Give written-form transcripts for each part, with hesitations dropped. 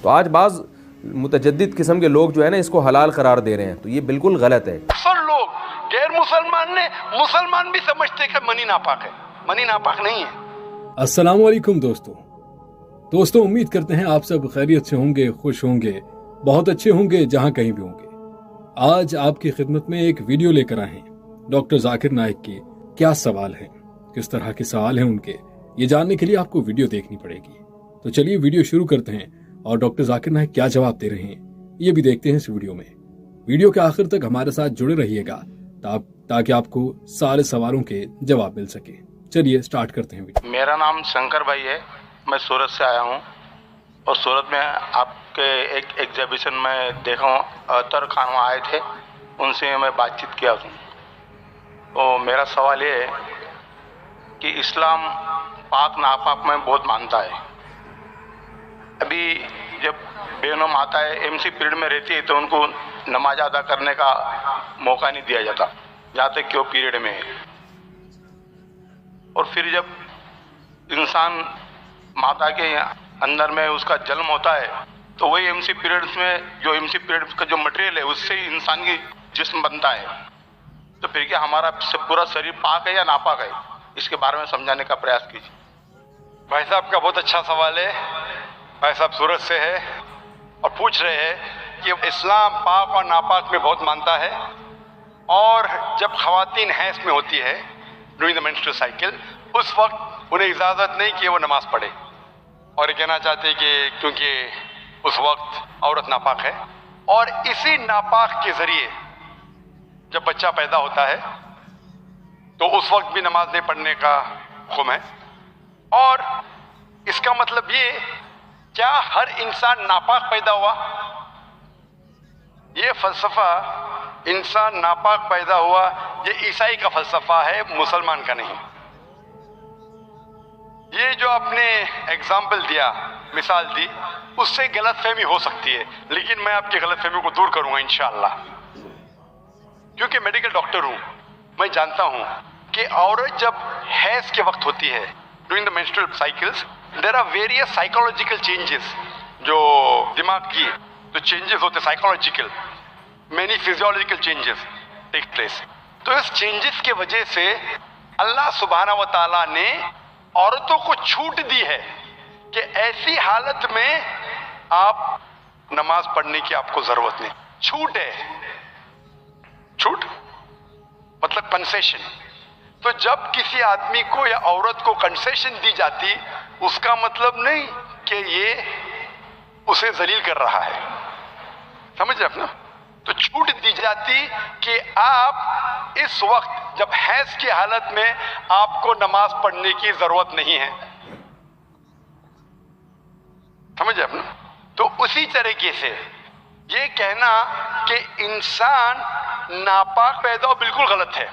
تو آج بعض متجدد قسم کے لوگ جو ہے نا اس کو حلال قرار دے رہے ہیں، تو یہ بالکل غلط ہے۔ اکثر لوگ غیر مسلمان بھی سمجھتے کہ منی ناپاک ہے، منی ناپاک نہیں ہے۔ السلام علیکم دوستوں، امید کرتے ہیں آپ سب خیریت سے ہوں گے، خوش ہوں گے، بہت اچھے ہوں گے جہاں کہیں بھی ہوں گے۔ آج آپ کی خدمت میں ایک ویڈیو لے کر آئے ہیں ڈاکٹر ذاکر نائک کی۔ کیا سوال ہیں، کس طرح کے سوال ہیں ان کے، یہ جاننے کے لیے آپ کو ویڈیو دیکھنی پڑے گی۔ تو چلیے ویڈیو شروع کرتے ہیں اور ڈاکٹر ذاکر نائک کیا جواب دے رہے ہیں یہ بھی دیکھتے ہیں اس ویڈیو میں۔ ویڈیو کے آخر تک ہمارے ساتھ جڑے رہیے گا تاکہ آپ کو سارے سوالوں کے جواب مل سکے۔ چلیے سٹارٹ کرتے ہیں ویڈیو۔ میرا نام شنکر بھائی ہے، میں سورت سے آیا ہوں، اور سورت میں آپ کے ایک ایگزیبیشن میں دیکھا ہوں، اطہر خان وہاں آئے تھے، ان سے میں بات چیت کیا ہوں۔ تو میرا سوال یہ ہے کہ اسلام پاک ناپاک میں بہت مانتا ہے۔ ابھی جب بیگم آتا ہے ایم سی پیریڈ میں رہتی ہے تو ان کو نماز ادا کرنے کا موقع نہیں دیا جاتا جہاں تک کہ وہ پیریڈ میں ہے۔ اور پھر جب انسان ماتا کے اندر میں اس کا جنم ہوتا ہے تو وہی ایم سی پیریڈز میں جو ایم سی پیریڈ کا جو مٹیریل ہے اس سے ہی انسان کی جسم بنتا ہے۔ تو پھر کیا ہمارا پورا شریر پاک ہے یا ناپاک ہے؟ اس کے بارے میں سمجھانے کا پریاس کیجیے۔ بھائی صاحب کا بہت اچھا سوال ہے۔ بھائی صاحب سورت سے ہے اور پوچھ رہے ہیں کہ اسلام پاک اور ناپاک میں بہت مانتا ہے، اور جب خواتین حیض میں ہوتی ہے ڈیورنگ دا مینسٹرل سائیکل، اس وقت انہیں اجازت نہیں کہ وہ نماز پڑھے، اور یہ کہنا چاہتے ہیں کہ کیونکہ اس وقت عورت ناپاک ہے، اور اسی ناپاک کے ذریعے جب بچہ پیدا ہوتا ہے تو اس وقت بھی نماز نہیں پڑھنے کا حکم ہے۔ اور اس کا مطلب یہ، کیا ہر انسان ناپاک پیدا ہوا؟ یہ فلسفہ انسان ناپاک پیدا ہوا یہ عیسائی کا فلسفہ ہے، مسلمان کا نہیں۔ یہ جو آپ نے ایگزامپل دیا، مثال دی، اس سے غلط فہمی ہو سکتی ہے، لیکن میں آپ کی غلط فہمی کو دور کروں گا انشاءاللہ۔ کیونکہ میڈیکل ڈاکٹر ہوں، میں جانتا ہوں کہ عورت جب حیض کے وقت ہوتی ہے during the menstrual cycles, there are various psychological changes, جو دماغ کی جو چینجز ہوتے psychological, many physiological changes take place. تو اس چینجز کی وجہ سے اللہ سبحانہ و تعالیٰ نے عورتوں کو چھوٹ دی ہے کہ ایسی حالت میں آپ نماز پڑھنے کی آپ کو ضرورت نہیں۔ چھوٹ ہے، چھوٹ مطلب کنسیشن۔ تو جب کسی آدمی کو یا عورت کو کنسیشن دی جاتی، اس کا مطلب نہیں کہ یہ اسے ذلیل کر رہا ہے، سمجھ رہے اپنا؟ تو چھوٹ دی جاتی کہ آپ اس وقت جب حیض کی حالت میں آپ کو نماز پڑھنے کی ضرورت نہیں ہے، سمجھ رہے اپنا؟ تو اسی طریقے سے یہ کہنا کہ انسان ناپاک پیدا ہو بالکل غلط ہے،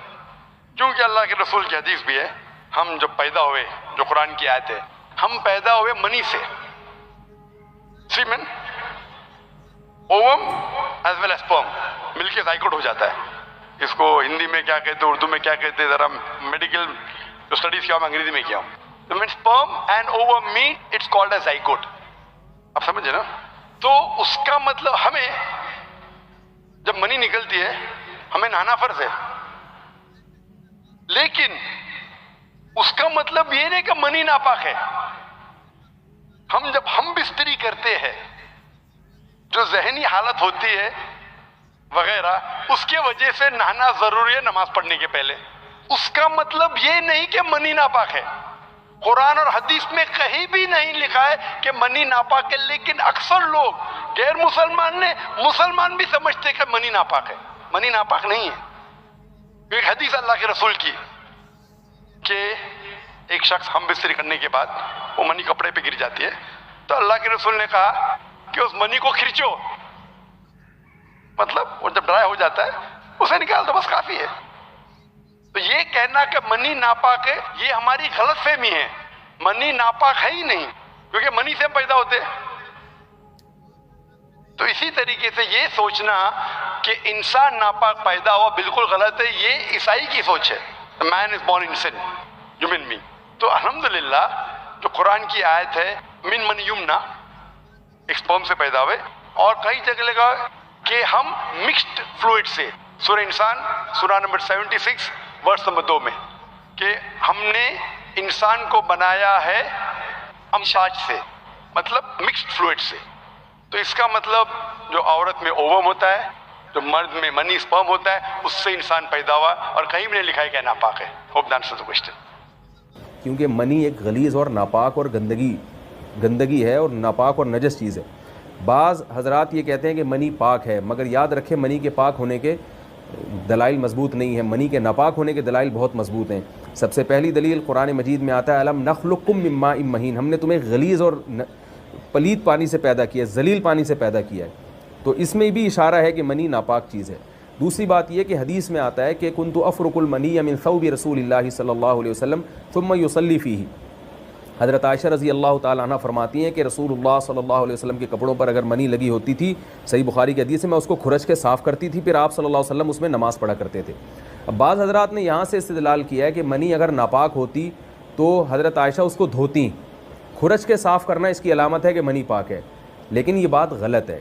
کیونکہ اللہ کے رسول کی حدیث بھی ہے، ہم جب پیدا ہوئے، جو قرآن کی آیت ہے، ہم پیدا ہوئے منی سے، semen, ovum as well as sperm, مل کے زائگوٹ ہو جاتا ہے۔ اس کو ہندی میں کیا کہتے ہیں، اردو میں کیا کہتے ہیں، ذرا میڈیکل جو اسٹڈیز کیا میں انگریزی میں کیا ہوں۔ تو مین sperm and ovum meet, it's called a zygote. آپ سمجھے نا؟ تو اس کا مطلب ہمیں جب منی نکلتی ہے ہمیں نہانا فرض ہے، لیکن اس کا مطلب یہ نہیں کہ منی ناپاک ہے۔ جب ہم بستری کرتے ہیں، جو ذہنی حالت ہوتی ہے وغیرہ، اس کی وجہ سے نہانا ضروری ہے نماز پڑھنے کے پہلے، اس کا مطلب یہ نہیں کہ منی ناپاک ہے۔ قرآن اور حدیث میں کہیں بھی نہیں لکھا ہے کہ منی ناپاک ہے، لیکن اکثر لوگ غیر مسلمان بھی سمجھتے کہ منی ناپاک ہے۔ منی ناپاک نہیں ہے۔ ایک حدیث اللہ کے رسول کی کہ ایک شخص ہم بستری کرنے کے بعد وہ منی کپڑے پہ گر جاتی ہے، تو اللہ کے رسول نے کہا کہ اس منی کو کھرچو، مطلب وہ جب ڈرائی ہو جاتا ہے اسے نکال دو، بس کافی ہے۔ تو یہ کہنا کہ منی ناپاک ہے یہ ہماری غلط فہمی ہے۔ منی ناپاک ہے ہی نہیں، کیونکہ منی سے ہم پیدا ہوتے ہیں۔ تو اسی طریقے سے یہ سوچنا کہ انسان ناپاک پیدا ہوا بالکل غلط ہے، یہ عیسائی کی سوچ ہے۔ Man is born in sin, human being. تو الحمدللہ جو قرآن کی آیت ہے من من یمنا، ایک स्पर्म से पैदा हुए, और कई जगह लगा कि हम मिक्स्ड फ्लूइड से, सूरह इंसान सूरह नंबर 76 वर्स नंबर 2 में, कि हमने इंसान को बनाया है अमशाज से, मतलब मिक्स्ड फ्लूइड से। तो इसका मतलब जो औरत में ओवम होता है, जो मर्द में मनी स्पर्म होता है, उससे इंसान पैदा हुआ, और कहीं भी नहीं लिखा है कि नापाक है। Hope that answers the question. क्योंकि मनी एक गलीज़ और नापाक और गंदगी है और नापाक और नजस चीज़ है। बाज़ हजरात ये कहते हैं कि मनी पाक है, मगर याद रखें मनी के पाक होने के दलाइल मजबूत नहीं है, मनी के नापाक होने के दलाइल बहुत मजबूत हैं। सबसे पहली दलील कुरान मजीद में आता है, अलम नखलुकुम मिन माइन महीन, हमने तुम्हें गलीज़ और पलीद पानी से पैदा किया, जलील पानी से पैदा किया है। तो इसमें भी इशारा है कि मनी नापाक चीज़ है। दूसरी बात यह कि हदीस में आता है कि कुन्तु अफ़रुकुल मनी मिन सौबि रसूलिल्लाहि सल्लल्लाहु अलैहि वसल्लम सुम्मा युसल्ली फ़ीही। हज़रत आयशा रज़ी अल्लाह ताला अन्हा फरमाती हैं कि रसूलुल्लाह सल्लल्लाहु अलैहि वसल्लम के कपड़ों पर अगर मनी लगी होती थी, सही बुखारी की हदीस है, मैं उसको खुरच के साफ़ करती थी, फिर आप सल्लल्लाहु अलैहि वसल्लम उसमें नमाज़ पढ़ा करते थे। अब बाज़ हज़रात ने यहाँ से इस्तिदलाल किया है कि मनी अगर नापाक होती तो हज़रत आयशा उसको धोती, खुरच के साफ़ करना इसकी अलामत है कि मनी पाक है, लेकिन ये बात गलत है।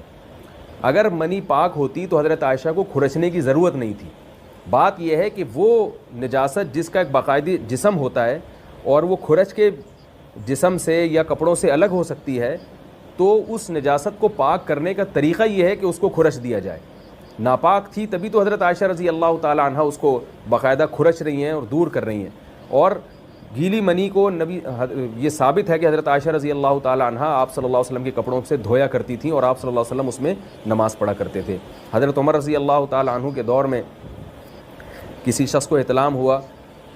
अगर मनी पाक होती तो हज़रत आयशा को खुरचने की ज़रूरत नहीं थी। बात यह है कि वो नजासत जिसका एक बाकायदी जिस्म होता है और वो खुरच के जिस्म से या कपड़ों से अलग हो सकती है, तो उस नजासत को पाक करने का तरीक़ा ये है कि उसको खुरच दिया जाए। नापाक थी तभी तो हज़रत आयशा रज़ी अल्लाह ताला अन्हा उसको बाकायदा खुरच रही हैं और दूर कर रही हैं। और गीली मनी को नबी, ये साबित है कि हज़रत आयशा रज़ी अल्लाह ताला अन्हा आप सल्लल्लाहु अलैहि वसल्लम के कपड़ों से धोया करती थीं और आप सल्लल्लाहु अलैहि वसल्लम उसमें नमाज़ पढ़ा करते थे। हज़रत उमर रज़ी अल्लाह ताला अन्हु के दौर में किसी शख्स को इत्लाम हुआ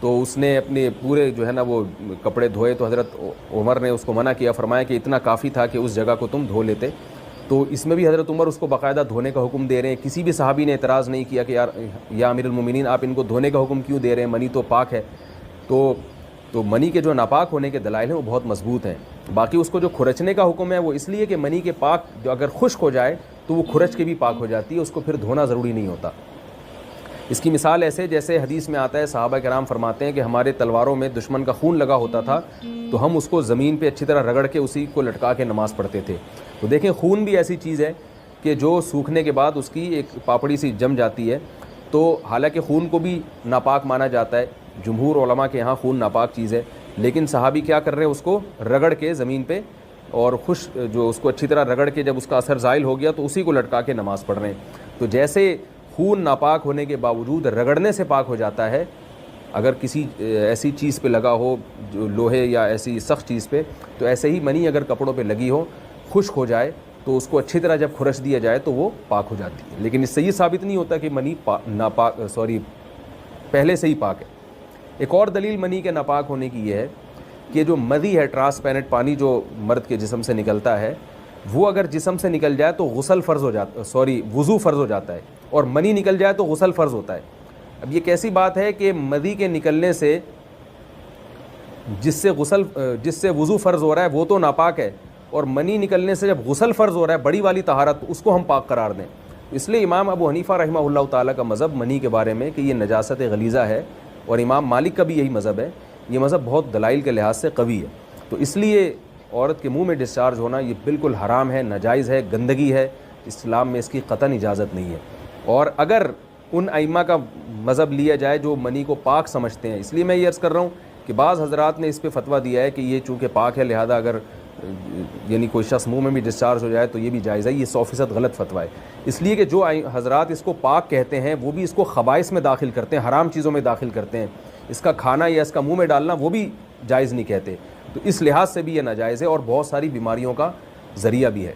तो उसने अपने पूरे जो है ना वो कपड़े धोए, तो हज़रत उमर ने उसको मना किया, फरमाया कि इतना काफ़ी था कि उस जगह को तुम धो लेते। तो इसमें भी हज़रत उमर उसको बाकायदा धोने का हुक्म दे रहे हैं। किसी भी सहाबी ने एतराज़ नहीं किया कि यार या अमीरुल मोमिनीन आप इनको धोने का हुक्म क्यों दे रहे हैं, मनी तो पाक है। तो मनी के जो नापाक होने के दलाइल हैं वो बहुत मजबूत हैं। बाकी उसको जो खुरचने का हुक्म है वो इसलिए कि मनी के पाक जो अगर खुश्क हो जाए तो वो खुरच के भी पाक हो जाती है, उसको फिर धोना ज़रूरी नहीं होता। इसकी मिसाल ऐसे जैसे हदीस में आता है, सहाबा कराम फरमाते हैं कि हमारे तलवारों में दुश्मन का खून लगा होता था तो हम उसको ज़मीन पे अच्छी तरह रगड़ के उसी को लटका के नमाज़ पढ़ते थे। तो देखें, खून भी ऐसी चीज़ है कि जो सूखने के बाद उसकी एक पापड़ी सी जम जाती है। तो हालांकि खून को भी नापाक माना जाता है, जमहूर उलमा के यहाँ खून नापाक चीज़ है, लेकिन सहाबी क्या कर रहे हैं, उसको रगड़ के ज़मीन पे और खुश जो उसको अच्छी तरह रगड़ के जब उसका असर ज़ाइल हो गया तो उसी को लटका के नमाज़ पढ़ रहे हैं। तो जैसे खून नापाक होने के बावजूद रगड़ने से पाक हो जाता है, अगर किसी ऐसी चीज़ पे लगा हो जो लोहे या ऐसी सख्त चीज़ पे, तो ऐसे ही मनी अगर कपड़ों पे लगी हो, खुश्क हो जाए तो उसको अच्छी तरह जब खुरच दिया जाए तो वो पाक हो जाती है। लेकिन इससे ये साबित नहीं होता कि मनी पहले से ही पाक है। एक और दलील मनी के नापाक होने की ये है कि जो मदी है, ट्रांसपेरेंट पानी जो मर्द के जिस्म से निकलता है, वो अगर जिस्म से निकल जाए तो वज़ू फ़र्ज़ हो जाता है, और मनी निकल जाए तो गुस्ल फ़र्ज़ होता है। अब ये कैसी बात है कि मदी के निकलने से जिससे वज़ू फ़र्ज़ हो रहा है वो तो नापाक है, और मनी निकलने से जब गुस्ल फ़र्ज़ हो रहा है बड़ी वाली तहारत, उसको हम पाक करार दें। इसलिए इमाम अबू हनीफ़ा रहमहुल्लाह ताला का मज़हब मनी के बारे में कि ये नजासत गलीज़ा है, और इमाम मालिक का भी यही मज़हब है। ये मज़हब बहुत दलाइल के लिहाज से कवी है। तो इसलिए औरत के मुँह में डिस्चार्ज होना ये बिल्कुल हराम है, नाजायज़ है, गंदगी है। इस्लाम में इसकी क़तन इजाज़त नहीं है। और अगर उन अइम्मा का मज़हब लिया जाए जो मनी को पाक समझते हैं, इसलिए मैं ये अर्ज़ कर रहा हूँ कि बाज़ हज़रात ने इस पे फ़तवा दिया है कि ये चूँकि पाक है लिहाजा अगर यानी कोई शख्स मुंह में भी डिस्चार्ज हो जाए तो ये भी जायज़ है। ये 100% गलत फ़तवा है, इसलिए कि जो हज़रात इसको पाक कहते हैं वो भी इसको ख़बाइस में दाखिल करते हैं, हराम चीज़ों में दाखिल करते हैं। इसका खाना या इसका मुँह में डालना वो भी जायज़ नहीं कहते। तो इस लिहाज से भी ये नाजायज़ है और बहुत सारी बीमारियों का ज़रिया भी है।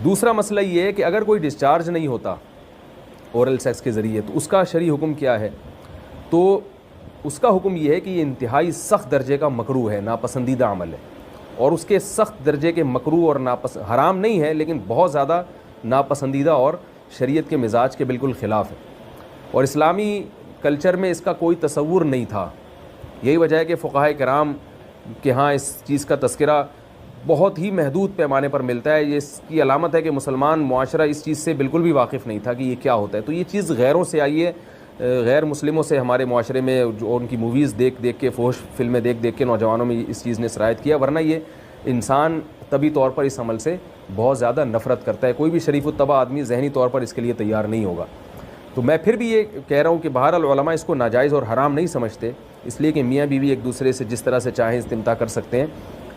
दूसरा मसला ये है कि अगर कोई डिस्चार्ज नहीं होता ओरल सेक्स के ज़रिए तो उसका शरई हुक्म क्या है? तो उसका हुक्म ये है कि ये इंतहाई सख्त दर्जे का मकरू है, नापसंदीदा अमल है, और उसके सख्त दर्जे के मकरू और हराम नहीं है लेकिन बहुत ज़्यादा नापसंदीदा और शरीयत के मिजाज के बिल्कुल ख़िलाफ़ है, और इस्लामी कल्चर में इसका कोई तसव्वुर नहीं था। यही वजह है कि फ़ुक़हा किराम के यहाँ इस चीज़ का तज़किरा बहुत ही महदूद पैमाने पर मिलता है। ये इसकी अलामत है कि मुसलमान मुआशरा इस चीज़ से बिल्कुल भी वाकिफ़ नहीं था कि ये क्या होता है। तो ये चीज़ गैरों से आई है, गैर मुस्लिमों से हमारे मुआशरे में जो उनकी मूवीज़ देख देख के, फोश फिल्में देख देख के नौजवानों में इस चीज़ ने सरायत किया, वरना ये इंसान तभी तौर पर इस अमल से بہت زیادہ نفرت کرتا ہے. کوئی بھی شریف الطبع آدمی ذہنی طور پر اس کے لیے تیار نہیں ہوگا. تو میں پھر بھی یہ کہہ رہا ہوں کہ بہرحال علماء اس کو ناجائز اور حرام نہیں سمجھتے, اس لیے کہ میاں بیوی ایک دوسرے سے جس طرح سے چاہیں استمتاع کر سکتے ہیں,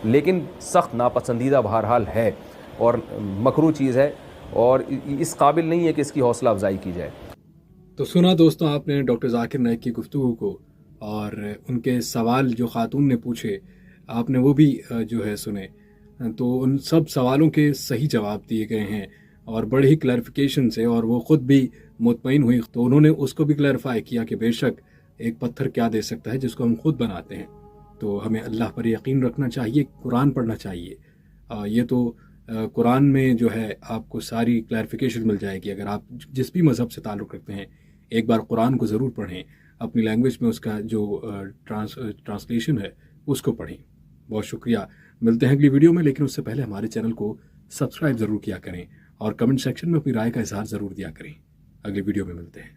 لیکن سخت ناپسندیدہ بہرحال ہے اور مکروہ چیز ہے اور اس قابل نہیں ہے کہ اس کی حوصلہ افزائی کی جائے. تو سنا دوستوں آپ نے ڈاکٹر ذاکر نائک کی گفتگو کو, اور ان کے سوال جو خاتون نے پوچھے آپ نے وہ بھی جو ہے سنے. تو ان سب سوالوں کے صحیح جواب دیے گئے ہیں اور بڑے ہی کلیریفیکیشن سے, اور وہ خود بھی مطمئن ہوئی. تو انہوں نے اس کو بھی کلیریفائی کیا کہ بے شک ایک پتھر کیا دے سکتا ہے جس کو ہم خود بناتے ہیں. تو ہمیں اللہ پر یقین رکھنا چاہیے, قرآن پڑھنا چاہیے. یہ تو قرآن میں جو ہے آپ کو ساری کلیریفیکیشن مل جائے گی. اگر آپ جس بھی مذہب سے تعلق رکھتے ہیں ایک بار قرآن کو ضرور پڑھیں, اپنی لینگویج میں اس کا جو ٹرانسلیشن ہے اس کو پڑھیں. بہت شکریہ. ملتے ہیں اگلی ویڈیو میں, لیکن اس سے پہلے ہمارے چینل کو سبسکرائب ضرور کیا کریں اور کمنٹ سیکشن میں اپنی رائے کا اظہار ضرور دیا کریں. اگلی ویڈیو میں ملتے ہیں.